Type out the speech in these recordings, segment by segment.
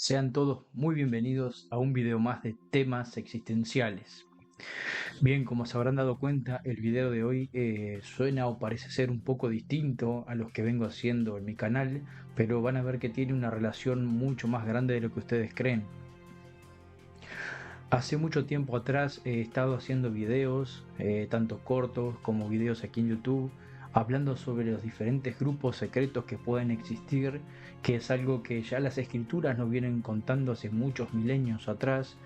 Sean todos muy bienvenidos a un video más de temas existenciales. Bien, como se habrán dado cuenta, el video de hoy suena o parece ser un poco distinto a los que vengo haciendo en mi canal, pero van a ver que tiene una relación mucho más grande de lo que ustedes creen. Hace mucho tiempo atrás he estado haciendo videos, tanto cortos como videos aquí en YouTube, hablando sobre los diferentes grupos secretos que pueden existir, que es algo que ya las escrituras nos vienen contando hace muchos milenios atrás.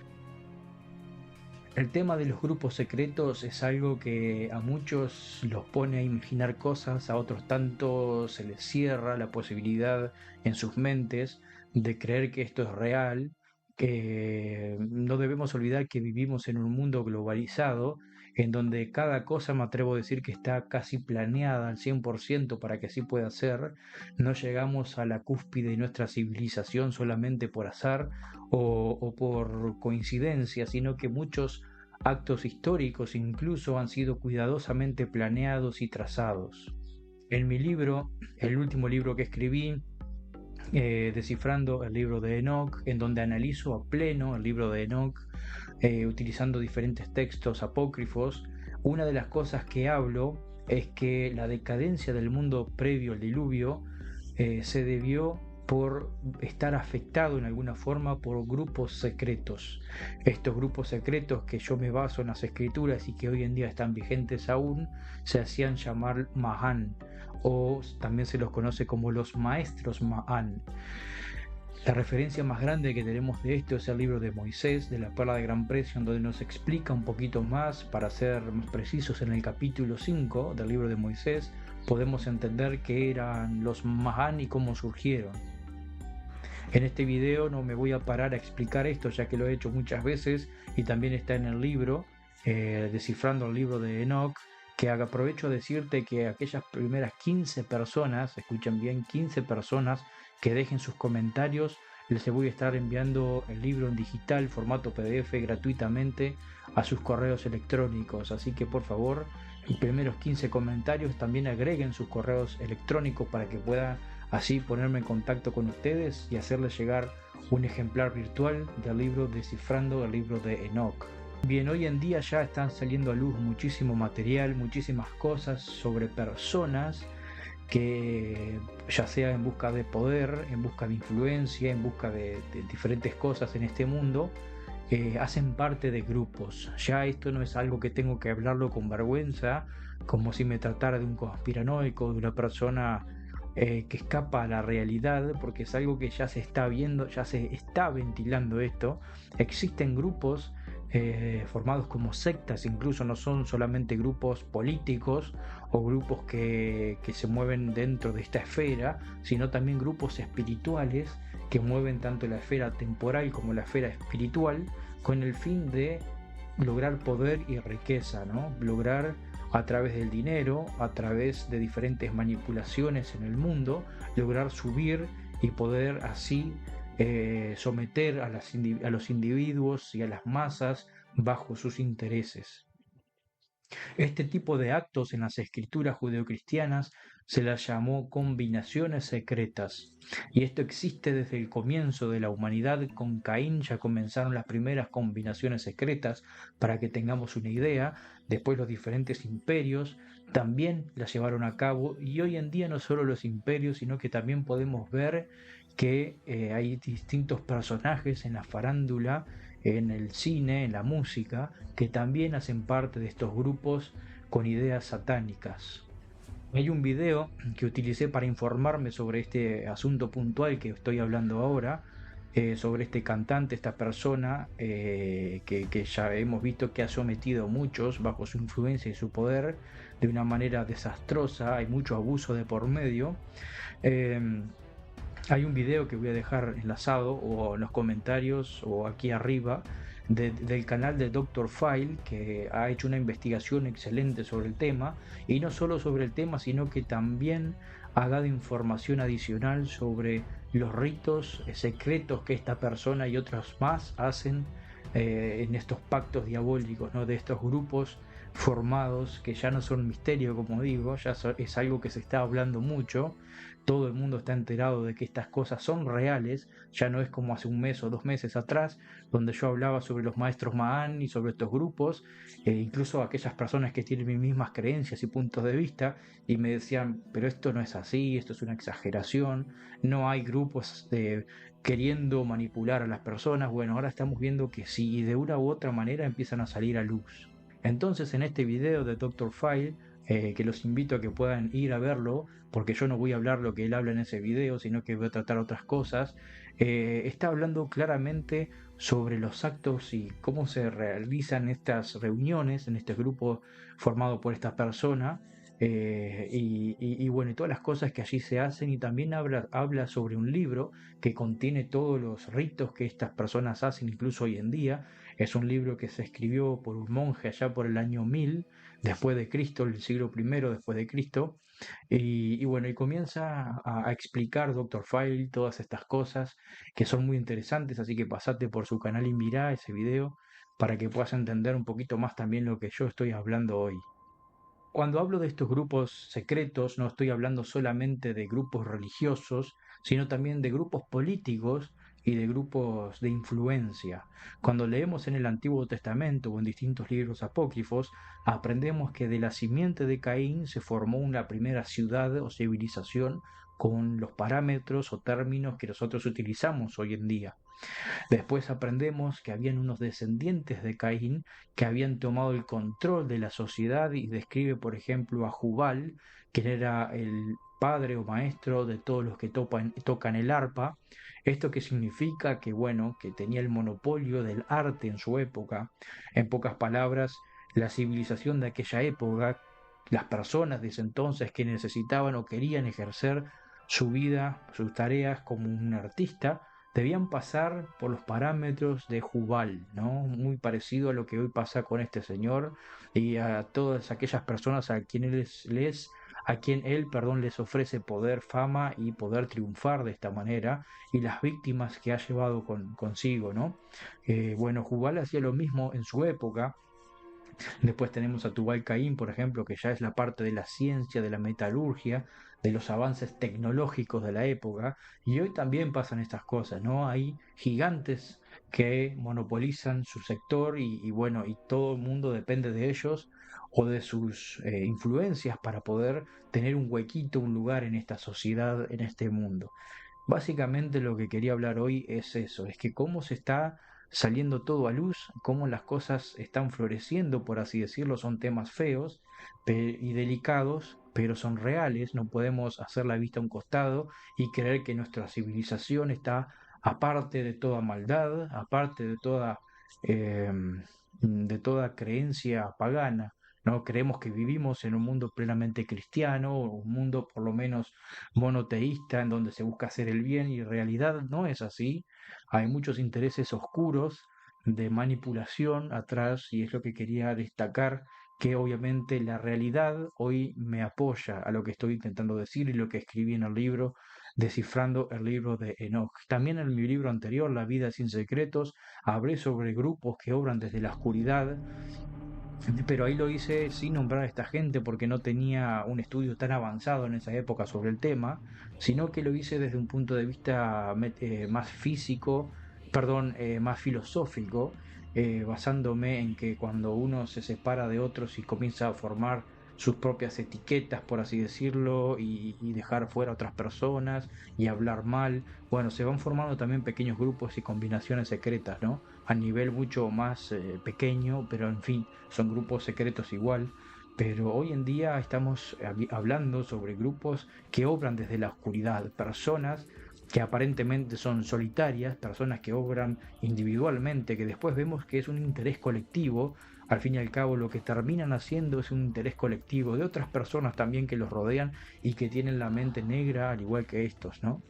El tema de los grupos secretos es algo que a muchos los pone a imaginar cosas, a otros tanto se les cierra la posibilidad en sus mentes de creer que esto es real, que no debemos olvidar que vivimos en un mundo globalizado, en donde cada cosa me atrevo a decir que está casi planeada al 100% para que así pueda ser. No llegamos a la cúspide de nuestra civilización solamente por azar o por coincidencia, sino que muchos actos históricos incluso han sido cuidadosamente planeados y trazados. En mi libro, el último libro que escribí, descifrando el libro de Enoch, en donde analizo a pleno el libro de Enoch, utilizando diferentes textos apócrifos, una de las cosas que hablo es que la decadencia del mundo previo al diluvio se debió por estar afectado en alguna forma por grupos secretos. Estos grupos secretos, que yo me baso en las escrituras y que hoy en día están vigentes aún, se hacían llamar Mahan, o también se los conoce como los maestros Mahan. La referencia más grande que tenemos de esto es el libro de Moisés, de la Perla de Gran Precio, en donde nos explica un poquito más. Para ser más precisos, en el capítulo 5 del libro de Moisés podemos entender qué eran los Mahan y cómo surgieron. En este video no me voy a parar a explicar esto, ya que lo he hecho muchas veces y también está en el libro, descifrando el libro de Enoch, que aprovecho a decirte que aquellas primeras 15 personas, escuchen bien, 15 personas que dejen sus comentarios, les voy a estar enviando el libro en digital, formato PDF, gratuitamente a sus correos electrónicos. Así que por favor, los primeros 15 comentarios también agreguen sus correos electrónicos para que pueda así ponerme en contacto con ustedes y hacerles llegar un ejemplar virtual del libro Descifrando el libro de Enoch. Bien, hoy en día ya están saliendo a luz muchísimo material, muchísimas cosas sobre personas que, ya sea en busca de poder, en busca de influencia, en busca de diferentes cosas en este mundo, hacen parte de grupos. Ya esto no es algo que tengo que hablarlo con vergüenza, como si me tratara de un conspiranoico, de una persona que escapa a la realidad, porque es algo que ya se está viendo, ya se está ventilando esto. Existen grupos formados como sectas, incluso no son solamente grupos políticos o grupos que se mueven dentro de esta esfera, sino también grupos espirituales que mueven tanto la esfera temporal como la esfera espiritual, con el fin de lograr poder y riqueza, ¿no? Lograr a través del dinero, a través de diferentes manipulaciones en el mundo, lograr subir y poder así someter a los individuos y a las masas bajo sus intereses. Este tipo de actos en las escrituras judeocristianas se las llamó combinaciones secretas, y esto existe desde el comienzo de la humanidad. Con Caín ya comenzaron las primeras combinaciones secretas, para que tengamos una idea. Después los diferentes imperios también las llevaron a cabo, y hoy en día no solo los imperios, sino que también podemos ver que hay distintos personajes en la farándula, en el cine, en la música, que también hacen parte de estos grupos con ideas satánicas. Hay un video que utilicé para informarme sobre este asunto puntual que estoy hablando ahora, sobre este cantante, esta persona que ya hemos visto que ha sometido a muchos bajo su influencia y su poder de una manera desastrosa. Hay mucho abuso de por medio. Eh, Hay un video que voy a dejar enlazado o en los comentarios o aquí arriba del canal de Dr. File, que ha hecho una investigación excelente sobre el tema, y no solo sobre el tema, sino que también ha dado información adicional sobre los ritos secretos que esta persona y otros más hacen en estos pactos diabólicos, ¿no? De estos grupos formados que ya no son misterio, como digo, es algo que se está hablando mucho, todo el mundo está enterado de que estas cosas son reales, ya no es como hace un mes o 2 meses atrás, donde yo hablaba sobre los maestros Ma'an y sobre estos grupos, incluso aquellas personas que tienen mis mismas creencias y puntos de vista, y me decían, pero esto no es así, esto es una exageración, no hay grupos queriendo manipular a las personas. Bueno, ahora estamos viendo que sí, y de una u otra manera empiezan a salir a luz. Entonces, en este video de Doctor File, que los invito a que puedan ir a verlo, porque yo no voy a hablar lo que él habla en ese video, sino que voy a tratar otras cosas, está hablando claramente sobre los actos y cómo se realizan estas reuniones en este grupo formado por esta persona, y bueno, y todas las cosas que allí se hacen, y también habla sobre un libro que contiene todos los ritos que estas personas hacen incluso hoy en día. Es un libro que se escribió por un monje allá por el año 1000 después de Cristo, el siglo primero después de Cristo, y bueno, y comienza a explicar Doctor File todas estas cosas que son muy interesantes, así que pasate por su canal y mirá ese video para que puedas entender un poquito más también lo que yo estoy hablando hoy. Cuando hablo de estos grupos secretos, no estoy hablando solamente de grupos religiosos, sino también de grupos políticos y de grupos de influencia. Cuando leemos en el Antiguo Testamento o en distintos libros apócrifos, aprendemos que de la simiente de Caín se formó una primera ciudad o civilización con los parámetros o términos que nosotros utilizamos hoy en día. Después aprendemos que habían unos descendientes de Caín que habían tomado el control de la sociedad, y describe, por ejemplo, a Jubal, que era el padre o maestro de todos los que tocan el arpa. Esto que significa que, bueno, que tenía el monopolio del arte en su época. En pocas palabras, la civilización de aquella época, las personas de ese entonces que necesitaban o querían ejercer su vida, sus tareas como un artista, debían pasar por los parámetros de Jubal, ¿no? Muy parecido a lo que hoy pasa con este señor y a todas aquellas personas a quienes a quien él, perdón, les ofrece poder, fama y poder triunfar de esta manera, y las víctimas que ha llevado consigo, ¿no? Bueno, Jubal hacía lo mismo en su época. Después tenemos a Tubal Caín, por ejemplo, que ya es la parte de la ciencia, de la metalurgia, de los avances tecnológicos de la época, y hoy también pasan estas cosas, ¿no? Hay gigantes que monopolizan su sector, y bueno, y todo el mundo depende de ellos o de sus influencias para poder tener un huequito, un lugar en esta sociedad, en este mundo. Básicamente lo que quería hablar hoy es eso, es que cómo se está saliendo todo a luz, cómo las cosas están floreciendo, por así decirlo. Son temas feos y delicados, pero son reales. No podemos hacer la vista a un costado y creer que nuestra civilización está aparte de toda maldad, aparte de toda creencia pagana. No creemos que vivimos en un mundo plenamente cristiano, o un mundo por lo menos monoteísta, en donde se busca hacer el bien, y en realidad no es así. Hay muchos intereses oscuros de manipulación atrás, y es lo que quería destacar, que obviamente la realidad hoy me apoya a lo que estoy intentando decir y lo que escribí en el libro Descifrando el libro de Enoch. También en mi libro anterior, La vida sin secretos, hablé sobre grupos que obran desde la oscuridad, pero ahí lo hice sin nombrar a esta gente porque no tenía un estudio tan avanzado en esa época sobre el tema, sino que lo hice desde un punto de vista más físico, perdón, más filosófico, basándome en que cuando uno se separa de otros y comienza a formar sus propias etiquetas, por así decirlo, y dejar fuera a otras personas y hablar mal, bueno, se van formando también pequeños grupos y combinaciones secretas, ¿no? A nivel mucho más pequeño, pero en fin, son grupos secretos igual. Pero hoy en día estamos hablando sobre grupos que obran desde la oscuridad, personas que aparentemente son solitarias, personas que obran individualmente, que después vemos que es un interés colectivo. Al fin y al cabo, lo que terminan haciendo es un interés colectivo de otras personas también que los rodean y que tienen la mente negra al igual que estos, ¿no?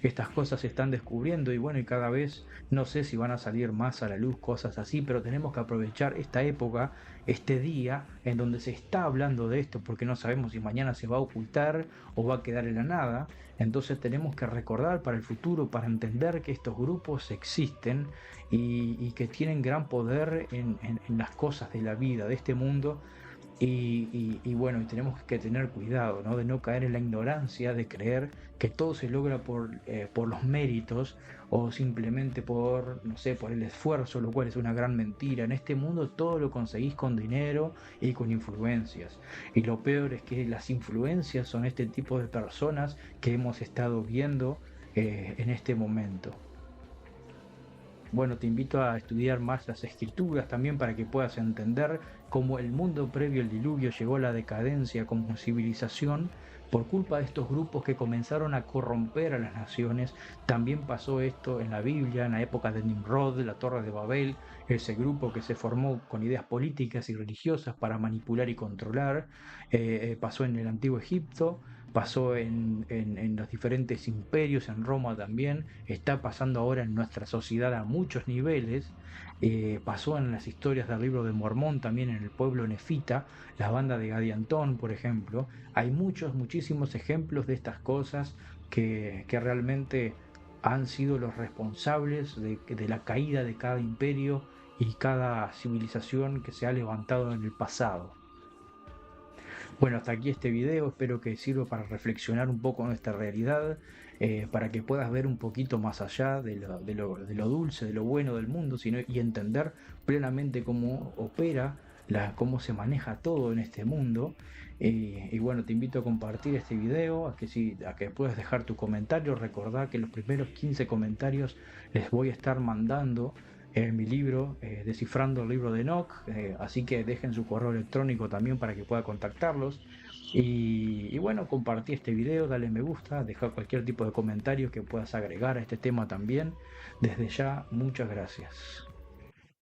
Estas cosas se están descubriendo, y bueno, y cada vez no sé si van a salir más a la luz cosas así, pero tenemos que aprovechar esta época, este día en donde se está hablando de esto, porque no sabemos si mañana se va a ocultar o va a quedar en la nada. Entonces tenemos que recordar para el futuro, para entender que estos grupos existen, y que tienen gran poder en las cosas de la vida, de este mundo, Y bueno, y tenemos que tener cuidado, ¿no? De no caer en la ignorancia, de creer que todo se logra por los méritos o simplemente por, no sé, por el esfuerzo, lo cual es una gran mentira. En este mundo todo lo conseguís con dinero y con influencias. Y lo peor es que las influencias son este tipo de personas que hemos estado viendo en este momento. Bueno, te invito a estudiar más las escrituras también para que puedas entender cómo el mundo previo al diluvio llegó a la decadencia como civilización por culpa de estos grupos que comenzaron a corromper a las naciones. También pasó esto en la Biblia, en la época de Nimrod, la Torre de Babel, ese grupo que se formó con ideas políticas y religiosas para manipular y controlar. Pasó en el Antiguo Egipto, pasó en los diferentes imperios, en Roma también, está pasando ahora en nuestra sociedad a muchos niveles, pasó en las historias del libro de Mormón, también en el pueblo nefita, la banda de Gadiantón, por ejemplo. Hay muchísimos ejemplos de estas cosas que realmente han sido los responsables de la caída de cada imperio y cada civilización que se ha levantado en el pasado. Bueno, hasta aquí este video, espero que sirva para reflexionar un poco nuestra realidad, para que puedas ver un poquito más allá de lo dulce, de lo bueno del mundo, y entender plenamente cómo opera, cómo se maneja todo en este mundo. Y bueno, te invito a compartir este video, a que puedas dejar tu comentario. Recordá que los primeros 15 comentarios les voy a estar mandando en mi libro, Descifrando el libro de Enoch, así que dejen su correo electrónico también para que pueda contactarlos. Y bueno, compartí este video, dale me gusta, deja cualquier tipo de comentario que puedas agregar a este tema también. Desde ya, muchas gracias.